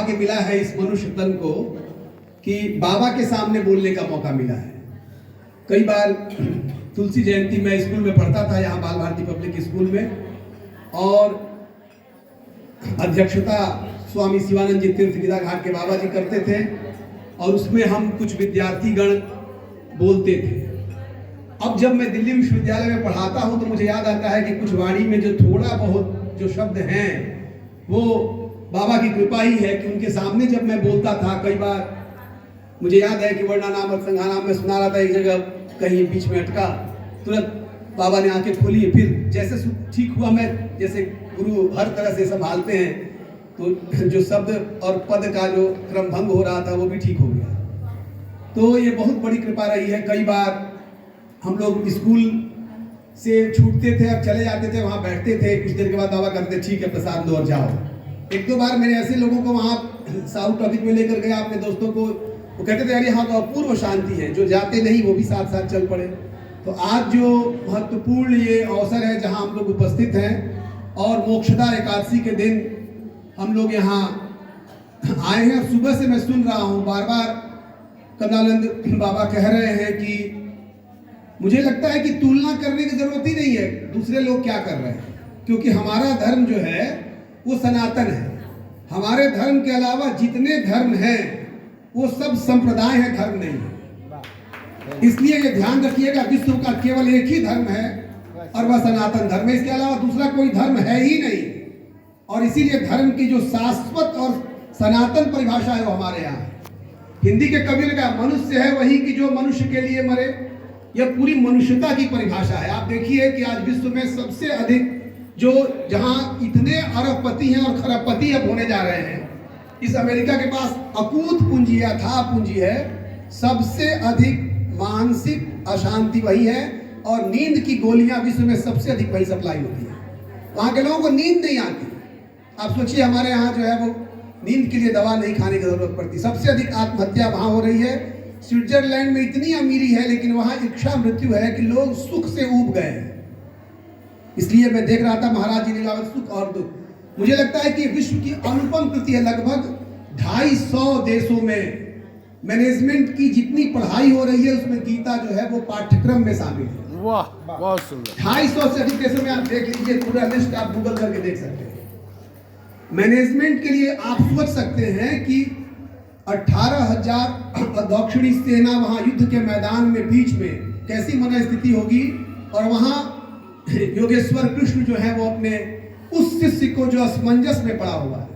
भाग्य मिला है इस मनुष्य तन को कि बाबा के सामने बोलने का मौका मिला है। कई बार तुलसी जयंती में स्कूल में पढ़ता था, यहाँ बाल भारती पब्लिक स्कूल में, और अध्यक्षता स्वामी शिवानंद जी तीर्थ गिदा घाट के बाबा जी करते थे, और उसमें हम कुछ विद्यार्थीगण बोलते थे। अब जब मैं दिल्ली विश्वविद्यालय में पढ़ाता हूँ तो मुझे याद आता है कि कुछ वाणी में जो थोड़ा बहुत जो शब्द हैं वो बाबा की कृपा ही है कि उनके सामने जब मैं बोलता था, कई बार मुझे याद है कि वर्णा नाम और संघा नाम में सुना रहा था, एक जगह कहीं बीच में अटका, तुरंत बाबा ने आंखें खोली, फिर जैसे ठीक हुआ, मैं जैसे गुरु हर तरह से संभालते हैं, तो जो शब्द और पद का जो क्रम भंग हो रहा था वो भी ठीक हो गया। तो ये बहुत बड़ी कृपा रही है। कई बार हम लोग स्कूल से छूटते थे, अब चले जाते थे, वहाँ बैठते थे, कुछ देर के बाद बाबा करते ठीक है प्रसाद लो और जाओ। एक दो बार मैंने ऐसे लोगों को वहाँ साउथ टॉपिक में लेकर गया अपने दोस्तों को, वो कहते थे अरे हाँ तो अपूर्व शांति है, जो जाते नहीं वो भी साथ साथ चल पड़े। तो आज जो महत्वपूर्ण ये अवसर है जहाँ हम लोग उपस्थित हैं, और मोक्षदा एकादशी के दिन हम लोग यहाँ आए हैं, और सुबह से मैं सुन रहा हूँ बार बार कमलानंद बाबा कह रहे हैं कि मुझे लगता है कि तुलना करने की जरूरत ही नहीं है दूसरे लोग क्या कर रहे हैं, क्योंकि हमारा धर्म जो है वो सनातन है। हमारे धर्म के अलावा जितने धर्म हैं वो सब संप्रदाय है, धर्म नहीं है। इसलिए ये ध्यान रखिएगा, विश्व का केवल एक ही धर्म है और वह सनातन धर्म है, इसके अलावा दूसरा कोई धर्म है ही नहीं। और इसीलिए धर्म की जो शाश्वत और सनातन परिभाषा है वो हमारे यहाँ है। हिंदी के कवि ने कहा मनुष्य है वही कि जो मनुष्य के लिए मरे, यह पूरी मनुष्यता की परिभाषा है। आप देखिए कि आज विश्व में सबसे अधिक जो जहां इतने अरबपति हैं और खरबपति अब होने जा रहे हैं, इस अमेरिका के पास अकूत पूंजी है, अथाह पूंजी है, सबसे अधिक मानसिक अशांति वही है, और नींद की गोलियां विश्व में सबसे अधिक वही सप्लाई होती है। वहां के लोगों को नींद नहीं आती। आप सोचिए हमारे यहाँ जो है वो नींद के लिए दवा नहीं खाने की जरूरत पड़ती। सबसे अधिक आत्महत्या वहां हो रही है। स्विट्जरलैंड में इतनी अमीरी है लेकिन वहां इच्छा मृत्यु है कि लोग सुख से ऊब गए हैं। इसलिए मैं देख रहा था महाराज जी लीलावत सुख और दुख। मुझे लगता है कि विश्व की अनुपम कृति है। लगभग 250 देशों में मैनेजमेंट की जितनी पढ़ाई हो रही है उसमें गीता जो है वो पाठ्यक्रम में शामिल है। वाह, बहुत सुंदर। 250 से अधिक देशों में आप देख लीजिए, पूरा लिस्ट आप गूगल करके देख सकते हैं। मैनेजमेंट के लिए आप सोच सकते हैं कि 18,000 दक्षिणी सेना वहां युद्ध के मैदान में बीच में कैसी मनस्थिति होगी, और वहां योगेश्वर कृष्ण जो है वो अपने उस शिष्य को जो असमंजस में पड़ा हुआ है,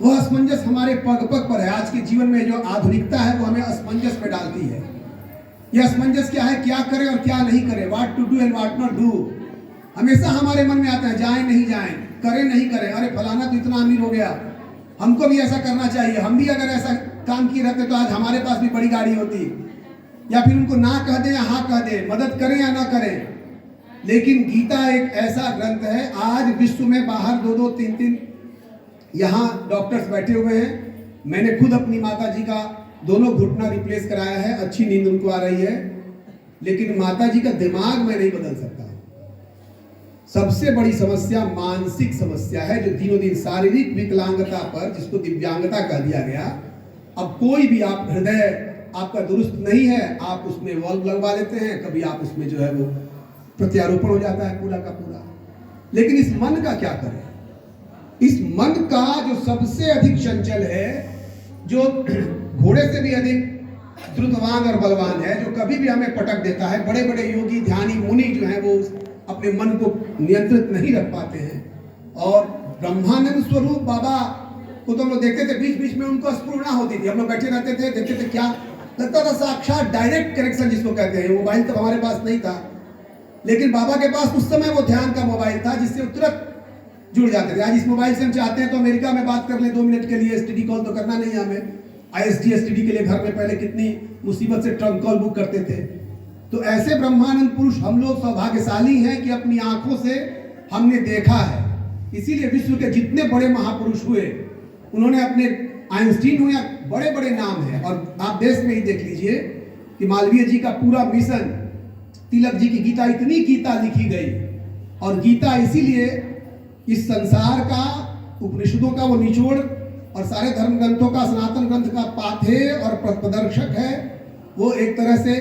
वह असमंजस हमारे पग पग पर है। आज के जीवन में जो आधुनिकता है वो हमें असमंजस में डालती है। यह असमंजस क्या है, क्या करें और क्या नहीं करें, what to do and what not do. हमेशा हमारे मन में आता है जाएं नहीं जाएं, करें नहीं करें, अरे फलाना तो इतना अमीर हो गया, हमको भी ऐसा करना चाहिए, हम भी अगर ऐसा काम किए रहते तो आज हमारे पास भी बड़ी गाड़ी होती। या फिर उनको ना कह दें या हाँ कह दें, मदद करें या ना करें। लेकिन गीता एक ऐसा ग्रंथ है, आज विश्व में बाहर 2-2, 3-3 यहाँ डॉक्टर्स बैठे हुए हैं। मैंने खुद अपनी माता जी का दोनों घुटना रिप्लेस कराया है, अच्छी नींद उनको आ रही है, लेकिन माता जी का दिमाग मैं नहीं बदल सकता। सबसे बड़ी समस्या मानसिक समस्या है, जो दिनों दिन शारीरिक विकलांगता पर, जिसको दिव्यांगता कह दिया गया। अब कोई भी आप हृदय आपका दुरुस्त नहीं है, आप उसमें वॉल्व लगवा लेते हैं, कभी आप उसमें जो है वो प्रत्यारोपण हो जाता है पूरा का पूरा। लेकिन इस मन का क्या करें? इस मन का जो सबसे अधिक चंचल है, जो घोड़े से भी अधिक द्रुतवान और बलवान है, जो कभी भी हमें पटक देता है। बड़े बड़े योगी ध्यानी मुनि जो है वो अपने मन को नियंत्रित नहीं रख पाते हैं। और ब्रह्मानंद स्वरूप बाबा को तो हम लोग देखते थे, बीच बीच में उनको स्फुरणा होती थी, हम लोग बैठे रहते थे, देखते थे, क्या लगता था साक्षात डायरेक्ट कनेक्शन जिसको कहते हैं। मोबाइल तो हमारे पास नहीं था, लेकिन बाबा के पास उस समय वो ध्यान का मोबाइल था जिससे तुरंत जुड़ जाते थे। आज इस मोबाइल से हम चाहते हैं तो अमेरिका में बात कर ले 2 मिनट के लिए, एसटीडी कॉल तो करना नहीं हमें। आईएसडी एसटीडी के लिए घर में पहले कितनी मुसीबत से ट्रंक कॉल बुक करते थे। तो ऐसे ब्रह्मानंद पुरुष हम लोग सौभाग्यशाली हैं कि अपनी आंखों से हमने देखा है। इसीलिए विश्व के जितने बड़े महापुरुष हुए, उन्होंने अपने आइंस्टीन हुए, बड़े बड़े नाम हैं। और आप देश में ही देख लीजिए कि मालवीय जी का पूरा मिशन, तिलक जी की गीता, इतनी गीता लिखी गई। और गीता इसीलिए इस संसार का, उपनिषदों का वो निचोड़ और सारे धर्म ग्रंथों का सनातन ग्रंथ का पाथेय और प्रदर्शक है। वो एक तरह से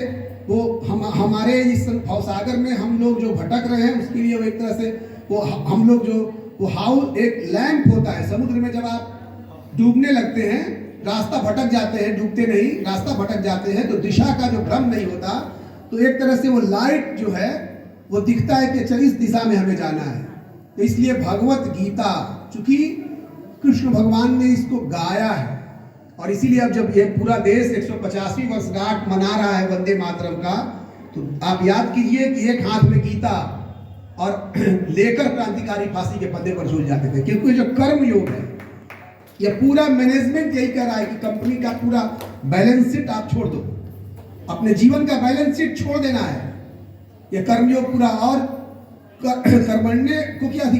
वो हमारे इस भवसागर में हम लोग जो भटक रहे हैं उसके लिए वो एक तरह से वो हम लोग जो वो हाउ एक लैंप होता है समुद्र में। जब आप डूबने लगते हैं, रास्ता भटक जाते हैं, डूबते नहीं, रास्ता भटक जाते हैं, तो दिशा का जो भ्रम नहीं होता, तो एक तरह से वो लाइट जो है वो दिखता है कि चल इस दिशा में हमें जाना है। तो इसलिए भगवत गीता, चूंकि कृष्ण भगवान ने इसको गाया है, और इसीलिए अब जब ये पूरा देश 150वीं वर्षगांठ मना रहा है वंदे मातरम का, तो आप याद कीजिए कि एक हाथ में गीता और लेकर क्रांतिकारी फांसी के फंदे पर झूल जाते थे। क्योंकि जो कर्म योग है, ये पूरा मैनेजमेंट यही कह रहा है कि कंपनी का पूरा बैलेंस शीट आप छोड़ दो, अपने जीवन का बैलेंस शीट छोड़ देना है। यह कर्मयोग पूरा, और कर्मण्य को क्या अधिकार